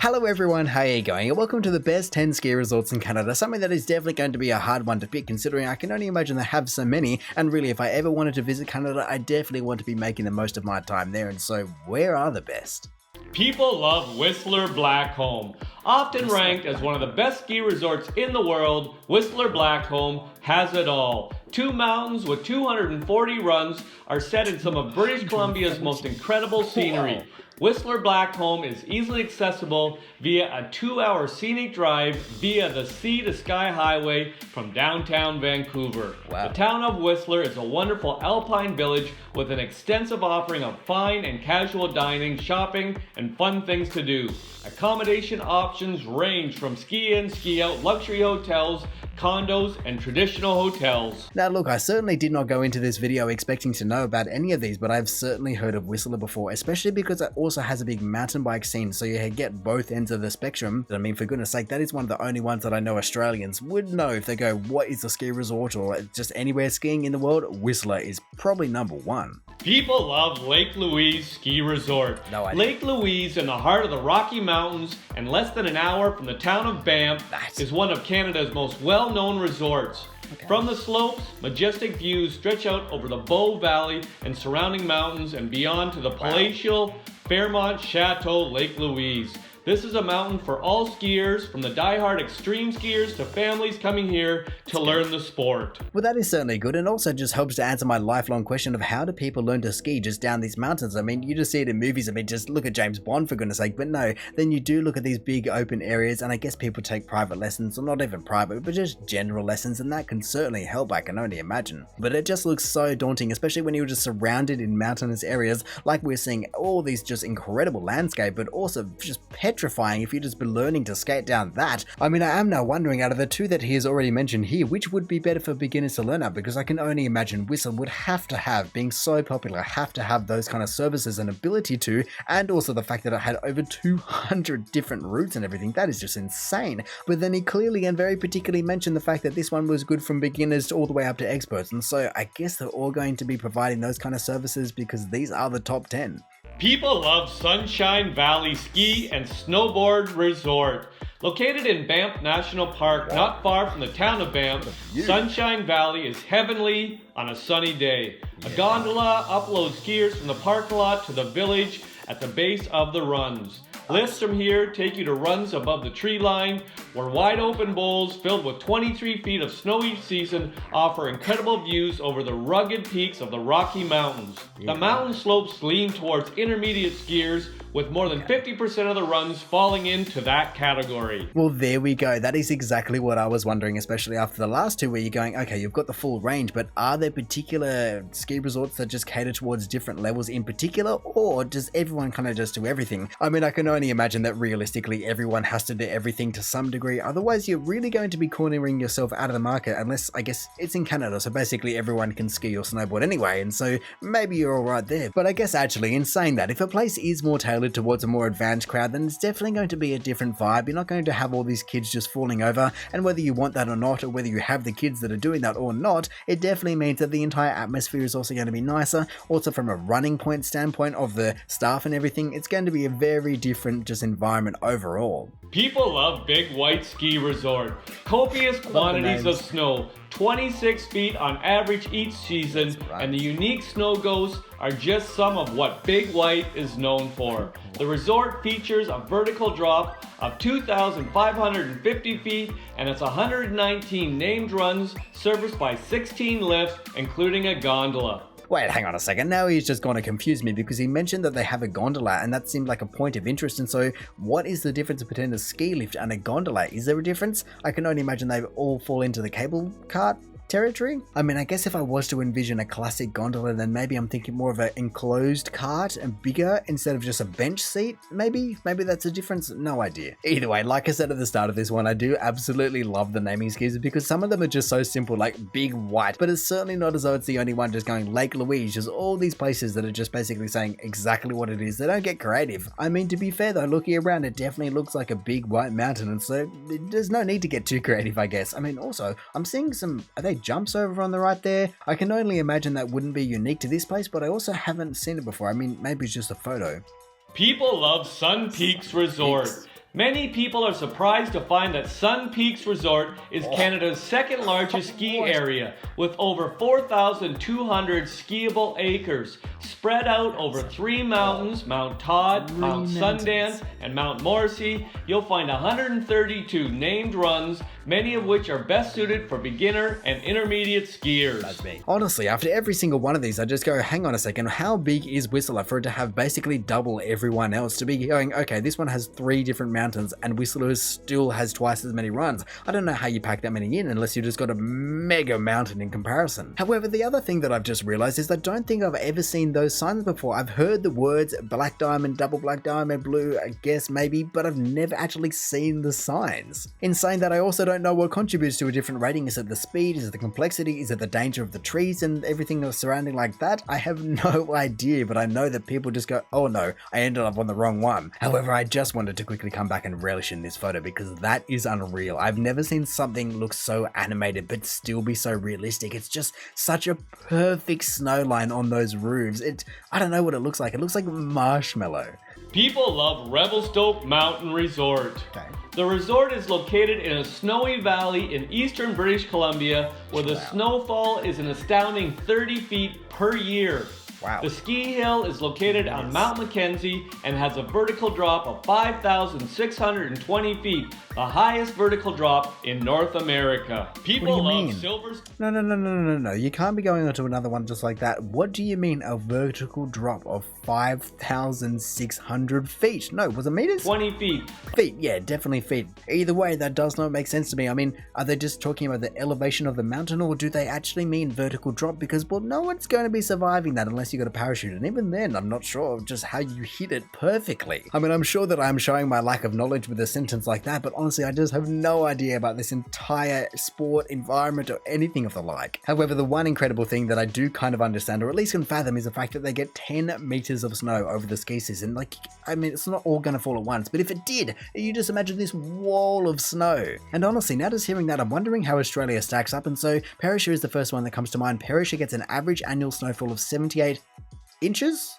Hello everyone, how are you going? And welcome to the best 10 ski resorts in Canada, something that is definitely going to be a hard one to pick considering I can only imagine they have so many, and really if I ever wanted to visit Canada, I definitely want to be making the most of my time there, and so where are the best? People love Whistler Blackcomb. Often ranked as one of the best ski resorts in the world, Whistler Blackcomb has it all. Two mountains with 240 runs are set in some of British Columbia's most incredible scenery. Whistler Blackcomb is easily accessible via a 2-hour scenic drive via the Sea to Sky Highway from downtown Vancouver. Wow. The town of Whistler is a wonderful alpine village with an extensive offering of fine and casual dining, shopping, and fun things to do. Accommodation options range from ski in, ski out, luxury hotels, condos, and traditional hotels. Now look, I certainly did not go into this video expecting to know about any of these, but I've certainly heard of Whistler before, especially because it also has a big mountain bike scene, so you get both ends of the spectrum. I mean, for goodness sake, that is one of the only ones that I know Australians would know if they go, what is a ski resort or just anywhere skiing in the world? Whistler is probably number one. People love Lake Louise Ski Resort. No idea. Lake Louise, in the heart of the Rocky Mountains and less than an hour from the town of Banff, is one of Canada's most well-known resorts. Okay. From the slopes, majestic views stretch out over the Bow Valley and surrounding mountains and beyond to the palatial Fairmont Chateau Lake Louise. This is a mountain for all skiers, from the die-hard extreme skiers to families coming here to learn the sport. Well, that is certainly good, and also just helps to answer my lifelong question of how do people learn to ski just down these mountains? I mean, you just see it in movies. I mean, just look at James Bond for goodness sake, but no, then you do look at these big open areas, and I guess people take private lessons, or not even private, but just general lessons, and that can certainly help, I can only imagine. But it just looks so daunting, especially when you're just surrounded in mountainous areas, like we're seeing all these just incredible landscape, but also just petrifying if you just been learning to skate down that. I mean, I am now wondering, out of the two that he has already mentioned here, which would be better for beginners to learn at, because I can only imagine Whistler would have to have, being so popular, have to have those kind of services and ability to, and also the fact that it had over 200 different routes and everything. That is just insane. But then he clearly and very particularly mentioned the fact that this one was good from beginners all the way up to experts, and so I guess they're all going to be providing those kind of services because these are the top 10. People love Sunshine Valley Ski and Snowboard Resort. Located in Banff National Park, not far from the town of Banff, Sunshine Valley is heavenly on a sunny day. A gondola uploads skiers from the parking lot to the village at the base of the runs. Lifts from here take you to runs above the tree line, where wide open bowls filled with 23 feet of snow each season offer incredible views over the rugged peaks of the Rocky Mountains. The mountain slopes lean towards intermediate skiers, with more than 50% of the runs falling into that category. Well, there we go. That is exactly what I was wondering, especially after the last two where you're going, okay, you've got the full range, but are there particular ski resorts that just cater towards different levels in particular, or does everyone kind of just do everything? I mean, I can only imagine that realistically everyone has to do everything to some degree, otherwise you're really going to be cornering yourself out of the market, unless, I guess, it's in Canada, so basically everyone can ski or snowboard anyway, and so maybe you're alright there. But I guess actually, in saying that, if a place is more tailored towards a more advanced crowd, then it's definitely going to be a different vibe. You're not going to have all these kids just falling over, and whether you want that or not, or whether you have the kids that are doing that or not, it definitely means that the entire atmosphere is also going to be nicer. Also, from a running point standpoint of the staff and everything, it's going to be a very different just environment overall. People love Big White Ski Resort. Copious quantities of snow, 26 feet on average each season, and the unique snow ghosts are just some of what Big White is known for. The resort features a vertical drop of 2,550 feet and its 119 named runs serviced by 16 lifts, including a gondola. Wait, hang on a second. Now he's just going to confuse me because he mentioned that they have a gondola and that seemed like a point of interest. And so what is the difference between a ski lift and a gondola? Is there a difference? I can only imagine they all fall into the cable cart territory. I mean, I guess if I was to envision a classic gondola, then maybe I'm thinking more of an enclosed cart and bigger instead of just a bench seat. Maybe that's a difference. No idea. Either way, like I said at the start of this one, I do absolutely love the naming schemes because some of them are just so simple, like Big White, but it's certainly not as though it's the only one just going Lake Louise. Just all these places that are just basically saying exactly what it is. They don't get creative. I mean, to be fair though, looking around, it definitely looks like a big white mountain, and so there's no need to get too creative, I guess. I mean, also, I'm seeing some, are they jumps over on the right there? I can only imagine that wouldn't be unique to this place, but I also haven't seen it before. I mean, maybe it's just a photo. People love Sun Peaks Resort. Many people are surprised to find that Sun Peaks Resort is Canada's second largest ski area, with over 4,200 skiable acres. Spread out over 3 mountains, Mount Todd, Mount Sundance, and Mount Morrissey, you'll find 132 named runs, many of which are best suited for beginner and intermediate skiers. That's me. Honestly, after every single one of these, I just go, hang on a second, how big is Whistler for it to have basically double everyone else? To be going, okay, this one has 3 different mountains and Whistler still has twice as many runs. I don't know how you pack that many in unless you just got a mega mountain in comparison. However, the other thing that I've just realized is I don't think I've ever seen those signs before. I've heard the words black diamond, double black diamond, blue, I guess maybe, but I've never actually seen the signs. In saying that, I also don't know what contributes to a different rating. Is it the speed? Is it the complexity? Is it the danger of the trees and everything else surrounding like that? I have no idea, but I know that people just go, oh no, I ended up on the wrong one. However, I just wanted to quickly come back and relish in this photo because that is unreal. I've never seen something look so animated but still be so realistic. It's just such a perfect snow line on those roofs. I don't know what it looks like. It looks like marshmallow. People love Revelstoke Mountain Resort. Okay. The resort is located in a snowy valley in eastern British Columbia where the snowfall is an astounding 30 feet per year. Wow. The ski hill is located on Mount Mackenzie and has a vertical drop of 5,620 feet, the highest vertical drop in North America. People love silver... No. You can't be going on to another one just like that. What do you mean a vertical drop of 5,600 feet? No, was it meters? 20 feet. Feet, yeah, definitely feet. Either way, that does not make sense to me. I mean, are they just talking about the elevation of the mountain, or do they actually mean vertical drop? Because, well, no one's going to be surviving that unless you got a parachute, and even then, I'm not sure just how you hit it perfectly. I mean, I'm sure that I'm showing my lack of knowledge with a sentence like that, but honestly, I just have no idea about this entire sport, environment, or anything of the like. However, the one incredible thing that I do kind of understand, or at least can fathom, is the fact that they get 10 meters of snow over the ski season. Like, I mean, it's not all gonna fall at once, but if it did, you just imagine this wall of snow. And honestly, now just hearing that, I'm wondering how Australia stacks up, and so Perisher is the first one that comes to mind. Perisher gets an average annual snowfall of 78 inches?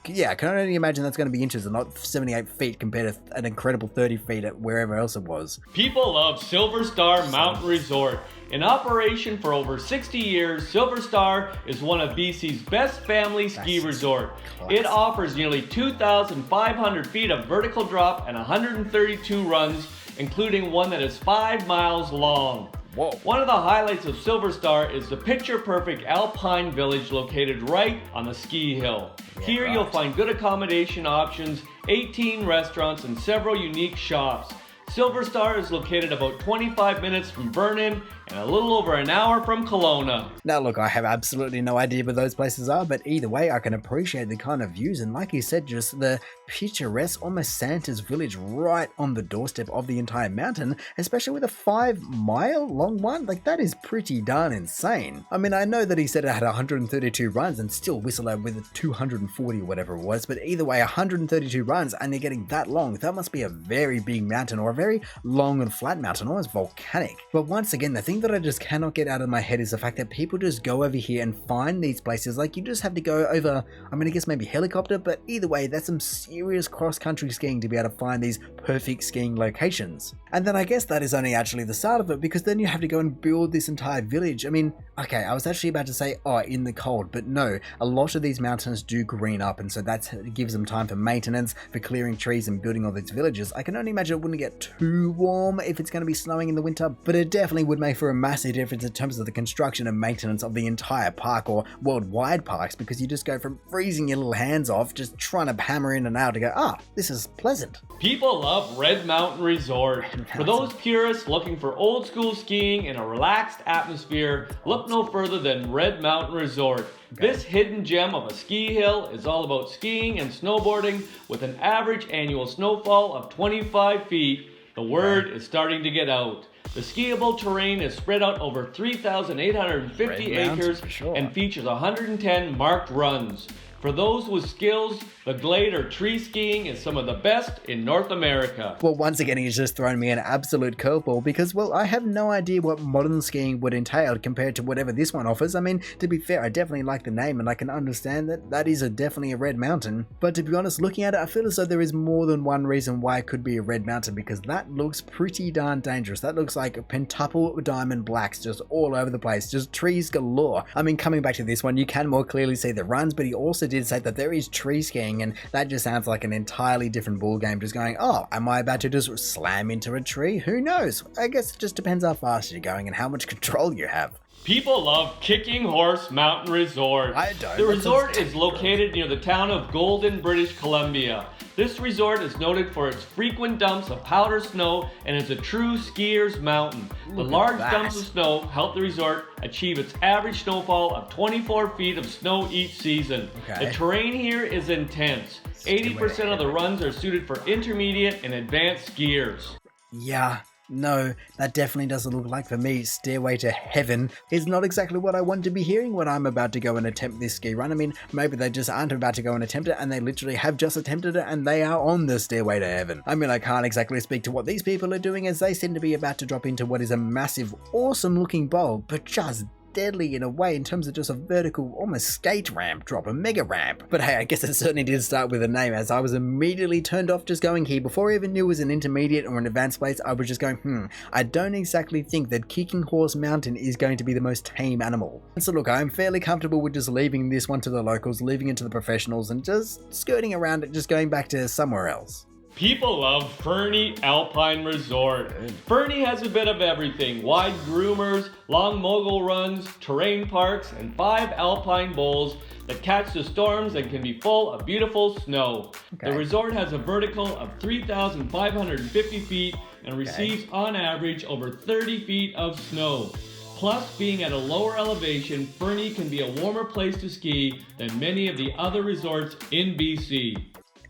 Yeah, I can only imagine that's going to be inches and not 78 feet compared to an incredible 30 feet at wherever else it was. People love Silver Star Mountain Resort. In operation for over 60 years, Silver Star is one of BC's best family ski resort. It offers nearly 2,500 feet of vertical drop and 132 runs, including one that is 5 miles long. Whoa. One of the highlights of Silver Star is the picture-perfect alpine village located right on the ski hill. Here you'll find good accommodation options, 18 restaurants, and several unique shops. Silver Star is located about 25 minutes from Vernon and a little over an hour from Kelowna. Now look, I have absolutely no idea where those places are, but either way I can appreciate the kind of views, and like you said, just the picturesque, almost Santa's village right on the doorstep of the entire mountain, especially with a 5-mile long one. Like, that is pretty darn insane. I mean, I know that he said it had 132 runs and still Whistler with 240 or whatever it was, but either way, 132 runs and they're getting that long. That must be a very big mountain, or a very long and flat mountain, almost volcanic. But once again, the thing that I just cannot get out of my head is the fact that people just go over here and find these places. Like, you just have to go over, I mean, I guess maybe helicopter, but either way, that's some serious cross-country skiing to be able to find these perfect skiing locations. And then I guess that is only actually the start of it, because then you have to go and build this entire village. I mean, okay, I was actually about to say, oh, in the cold, but no, a lot of these mountains do green up, and so that gives them time for maintenance, for clearing trees and building all these villages. I can only imagine it wouldn't get too warm if it's going to be snowing in the winter, but it definitely would make for a massive difference in terms of the construction and maintenance of the entire park, or worldwide parks, because you just go from freezing your little hands off, just trying to hammer in and out to go, this is pleasant. People love Red Mountain Resort. For those purists looking for old school skiing in a relaxed atmosphere, look no further than Red Mountain Resort. This hidden gem of a ski hill is all about skiing and snowboarding with an average annual snowfall of 25 feet. The word is starting to get out. The skiable terrain is spread out over 3,850 acres and features 110 marked runs. For those with skills, the Glade or tree skiing is some of the best in North America. Well, once again, he's just thrown me an absolute curveball because, well, I have no idea what modern skiing would entail compared to whatever this one offers. I mean, to be fair, I definitely like the name and I can understand that that is definitely a red mountain. But to be honest, looking at it, I feel as though there is more than one reason why it could be a red mountain, because that looks pretty darn dangerous. That looks like pentuple diamond blacks just all over the place, just trees galore. I mean, coming back to this one, you can more clearly see the runs, but he also did say that there is tree skiing, and that just sounds like an entirely different ball game. Just going, oh, am I about to just slam into a tree? Who knows? I guess it just depends how fast you're going and how much control you have. People love Kicking Horse Mountain Resort. I don't. The resort is located near the town of Golden, British Columbia. This resort is noted for its frequent dumps of powder snow and is a true skier's mountain. The large dumps of snow help the resort achieve its average snowfall of 24 feet of snow each season. Okay. The terrain here is intense. 80% of the runs are suited for intermediate and advanced skiers. Yeah. No, that definitely doesn't look like for me. Stairway to Heaven is not exactly what I want to be hearing when I'm about to go and attempt this ski run. I mean, maybe they just aren't about to go and attempt it and they literally have just attempted it and they are on the Stairway to Heaven. I mean, I can't exactly speak to what these people are doing, as they seem to be about to drop into what is a massive, awesome looking bowl, but just deadly in a way in terms of just a vertical, almost skate ramp drop, a mega ramp. But hey, I guess it certainly did start with a name, as I was immediately turned off just going here. Before I even knew it was an intermediate or an advanced place, I was just going, I don't exactly think that Kicking Horse Mountain is going to be the most tame animal. And so look, I'm fairly comfortable with just leaving this one to the locals, leaving it to the professionals, and just skirting around it, just going back to somewhere else. People love Fernie Alpine Resort. Fernie has a bit of everything: wide groomers, long mogul runs, terrain parks, and 5 alpine bowls that catch the storms and can be full of beautiful snow. Okay. The resort has a vertical of 3,550 feet and receives on average over 30 feet of snow. Plus, being at a lower elevation, Fernie can be a warmer place to ski than many of the other resorts in BC.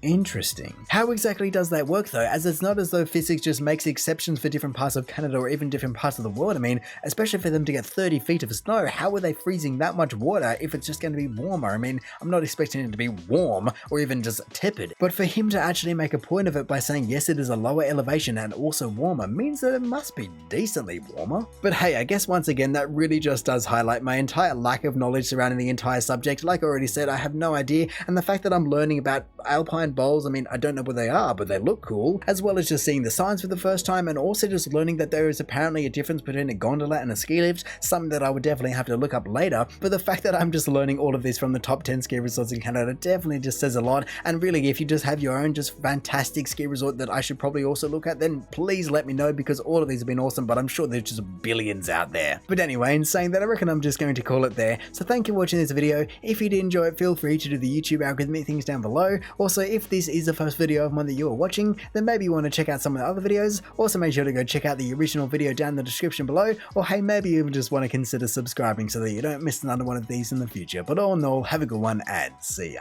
Interesting. How exactly does that work though, as it's not as though physics just makes exceptions for different parts of Canada or even different parts of the world. I mean, especially for them to get 30 feet of snow, how are they freezing that much water if it's just going to be warmer? I mean, I'm not expecting it to be warm or even just tepid, but for him to actually make a point of it by saying yes, it is a lower elevation and also warmer means that it must be decently warmer. But hey, I guess once again that really just does highlight my entire lack of knowledge surrounding the entire subject. Like I already said, I have no idea, and the fact that I'm learning about alpine bowls, I mean, I don't know what they are, but they look cool, as well as just seeing the signs for the first time and also just learning that there is apparently a difference between a gondola and a ski lift, something that I would definitely have to look up later. But the fact that I'm just learning all of this from the top 10 ski resorts in Canada definitely just says a lot. And really, if you just have your own just fantastic ski resort that I should probably also look at, then please let me know, because all of these have been awesome, but I'm sure there's just billions out there. But anyway, in saying that, I reckon I'm just going to call it there. So thank you for watching this video. If you did enjoy it, feel free to do the YouTube algorithmic things down below. Also, if this is the first video of mine that you are watching, then maybe you want to check out some of the other videos. Also, make sure to go check out the original video down in the description below, or hey, maybe you even just want to consider subscribing so that you don't miss another one of these in the future. But all in all, have a good one and see ya.